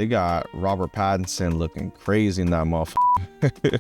They got Robert Pattinson looking crazy in that motherfucker.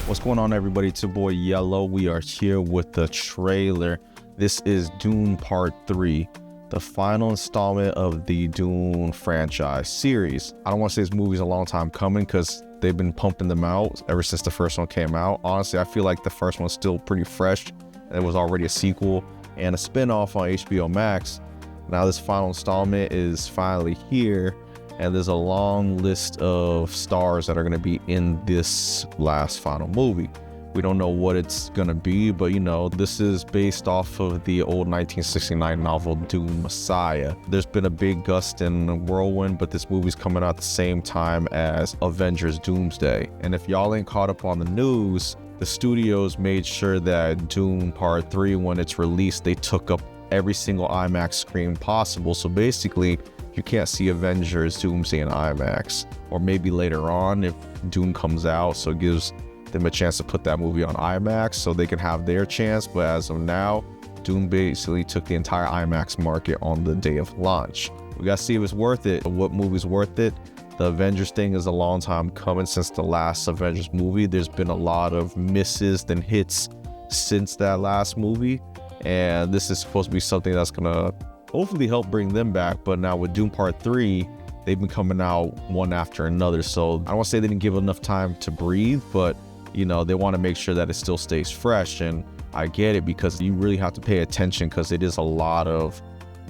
What's going on, everybody? It's your boy Yellow. We are here with the trailer. This is Dune Part 3, the final installment of the Dune franchise series. I don't want to say this movie's a long time coming because they've been pumping them out ever since the first one came out. Honestly, I feel like the first one's still pretty fresh, and it was already a sequel and a spin-off on HBO Max. Now this final installment is finally here, and there's a long list of stars that are going to be in this last final movie. We don't know what it's going to be, but you know, this is based off of the old 1969 novel Dune Messiah. There's been a big gust and whirlwind, but this movie's coming out at the same time as Avengers Doomsday. And if y'all ain't caught up on the news, the studios made sure that Dune Part 3, when it's released, they took up every single IMAX screen possible. So basically, you can't see Avengers Doomsday in IMAX, or maybe later on if Dune comes out, so it gives them a chance to put that movie on IMAX so they can have their chance. But as of now, Dune basically took the entire IMAX market on the day of launch. We gotta see if it's worth it. What movie's worth it? The Avengers thing is a long time coming since the last Avengers movie. There's been a lot of misses and hits since that last movie, and this is supposed to be something that's gonna hopefully help bring them back. But now with Dune Part 3, they've been coming out one after another, so I don't want to say they didn't give enough time to breathe, but you know, they want to make sure that it still stays fresh. And I get it, because you really have to pay attention because it is a lot of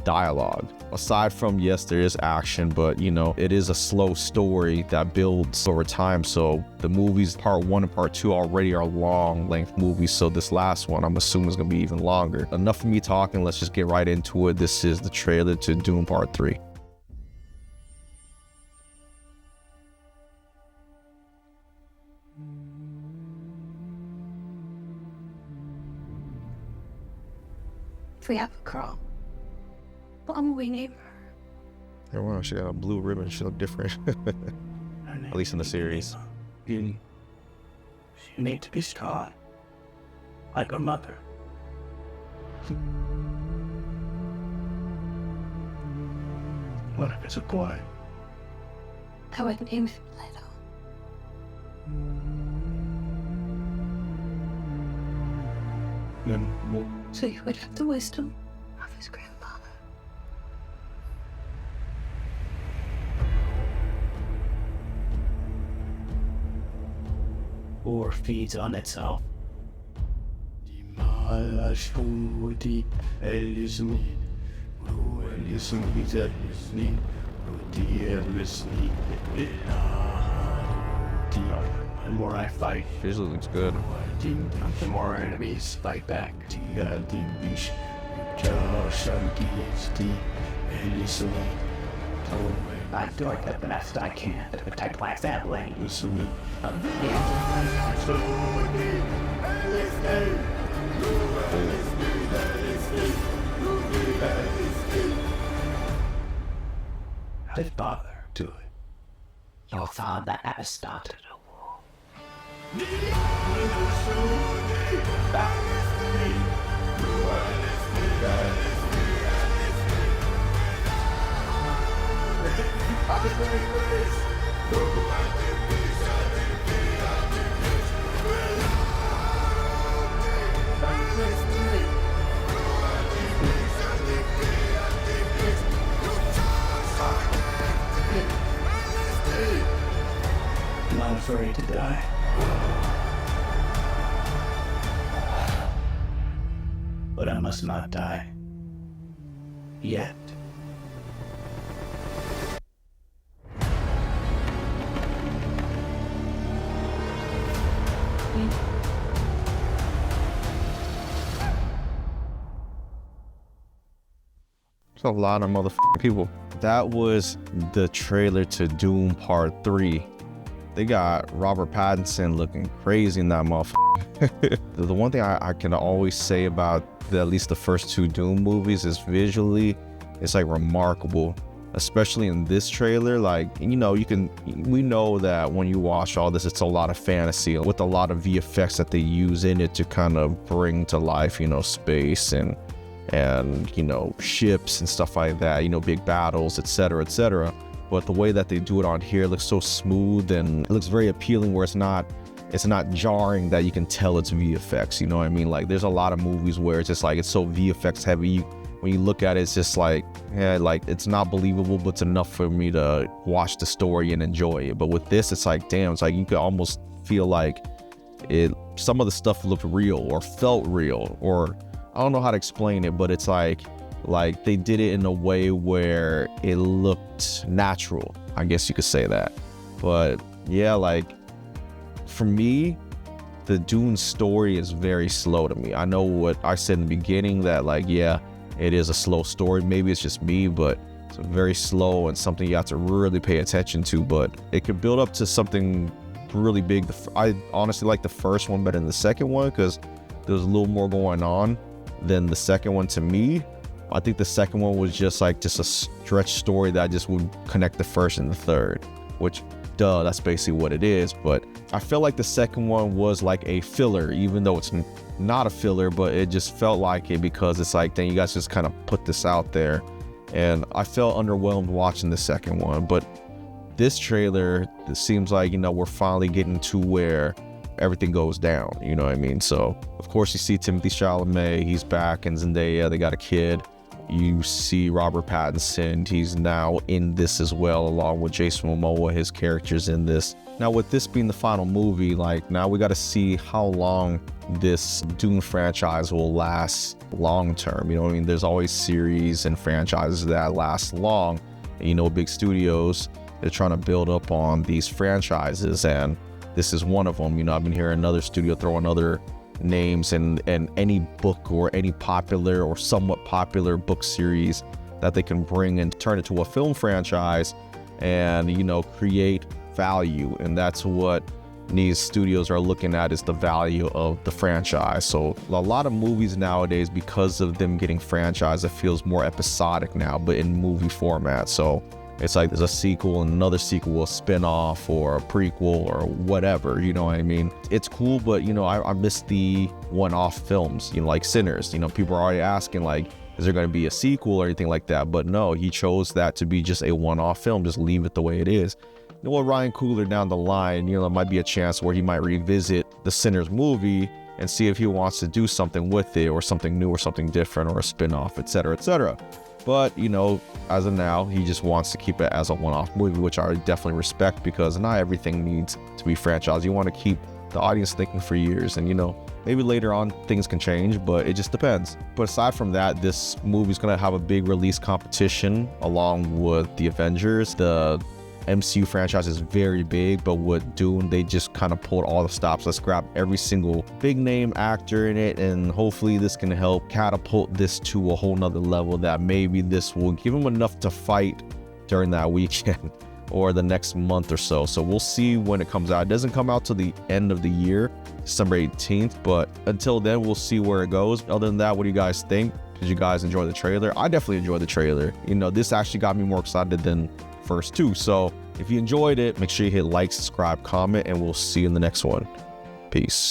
dialogue. Aside from, yes, there is action, but you know, it is a slow story that builds over time. So the movies Part 1 and Part 2 already are long length movies, so this last one I'm assuming is gonna be even longer. Enough of me talking, let's just get right into it. This is the trailer to Dune Part 3. If we have a girl, what will we name her? Yeah, wow, she got a blue ribbon. She look different. At least in the series. Beauty. She need to be strong, like her mother. What if it's a boy? I would name him Leto. Then we'll So you would have the wisdom of his grandfather. or feeds on itself. The more I fight, Visually looks good. the more enemies fight back. I'm doing the best I can to protect my family. How did father do it? Your father has started a war. I'm not afraid to die. But I must not die. Yet. There's a lot of motherfucking people. That was the trailer to Dune Part 3. They got Robert Pattinson looking crazy in that motherfucker. The one thing I can always say about at least the first two Dune movies is visually, it's like remarkable. Especially in this trailer, like, you know, we know that when you watch all this, it's a lot of fantasy with a lot of VFX that they use in it to kind of bring to life, you know, space and and, you know, ships and stuff like that, you know, big battles, etc., etc. But the way that they do it on here looks so smooth, and it looks very appealing, where it's not jarring that you can tell it's VFX, you know what I mean? Like, there's a lot of movies where it's just like, it's so VFX heavy, when you look at it, it's just like, yeah, like, it's not believable, but it's enough for me to watch the story and enjoy it. But with this, it's like, damn, it's like you could almost feel like some of the stuff looked real or felt real, or I don't know how to explain it, but it's like they did it in a way where it looked natural, I guess you could say that. But yeah, like, for me, the Dune story is very slow to me. I know what I said in the beginning, that like, yeah, it is a slow story. Maybe it's just me, but it's very slow and something you have to really pay attention to. But it could build up to something really big. I honestly like the first one better than the second one, because there was a little more going on than the second one to me. I think the second one was just a stretch story that just would connect the first and the third, which, duh, that's basically what it is. But I felt like the second one was like a filler, even though it's not a filler, but it just felt like it, because it's like, then you guys just kind of put this out there, and I felt underwhelmed watching the second one. But this trailer, it seems like, you know, we're finally getting to where everything goes down, you know what I mean? So of course you see Timothée Chalamet, he's back, and Zendaya, they got a kid. You see Robert Pattinson, he's now in this as well, along with Jason Momoa, his character's in this. Now, with this being the final movie, like, now we got to see how long this Dune franchise will last long term. You know what I mean? There's always series and franchises that last long. And, you know, big studios, they're trying to build up on these franchises, and this is one of them. You know, I've been hearing another studio throwing other names and any book or any popular or somewhat popular book series that they can bring and turn it to a film franchise and, you know, create value. And that's what these studios are looking at, is the value of the franchise. So a lot of movies nowadays, because of them getting franchised, it feels more episodic now, but in movie format. So it's like there's a sequel and another sequel, a spin-off or a prequel or whatever, you know what I mean? It's cool, but, you know, I miss the one-off films, you know, like Sinners. You know, people are already asking, like, is there going to be a sequel or anything like that? But no, he chose that to be just a one-off film, just leave it the way it is. You know what, Ryan Coogler down the line, you know, there might be a chance where he might revisit the Sinners movie and see if he wants to do something with it, or something new or something different, or a spin-off, etc., etc. But, you know, as of now, he just wants to keep it as a one-off movie, which I definitely respect, because not everything needs to be franchised. You want to keep the audience thinking for years, and, you know, maybe later on things can change, but it just depends. But aside from that, this movie's going to have a big release competition along with the Avengers. The MCU franchise is very big, but with Dune, they just kind of pulled all the stops. Let's grab every single big name actor in it, and hopefully this can help catapult this to a whole nother level, that maybe this will give them enough to fight during that weekend or the next month or so. So we'll see when it comes out. It doesn't come out till the end of the year, December 18th, but until then, we'll see where it goes. Other than that, what do you guys think? Did you guys enjoy the trailer? I definitely enjoyed the trailer. You know, this actually got me more excited than first two. So if you enjoyed it, make sure you hit like, subscribe, comment, and we'll see you in the next one. Peace.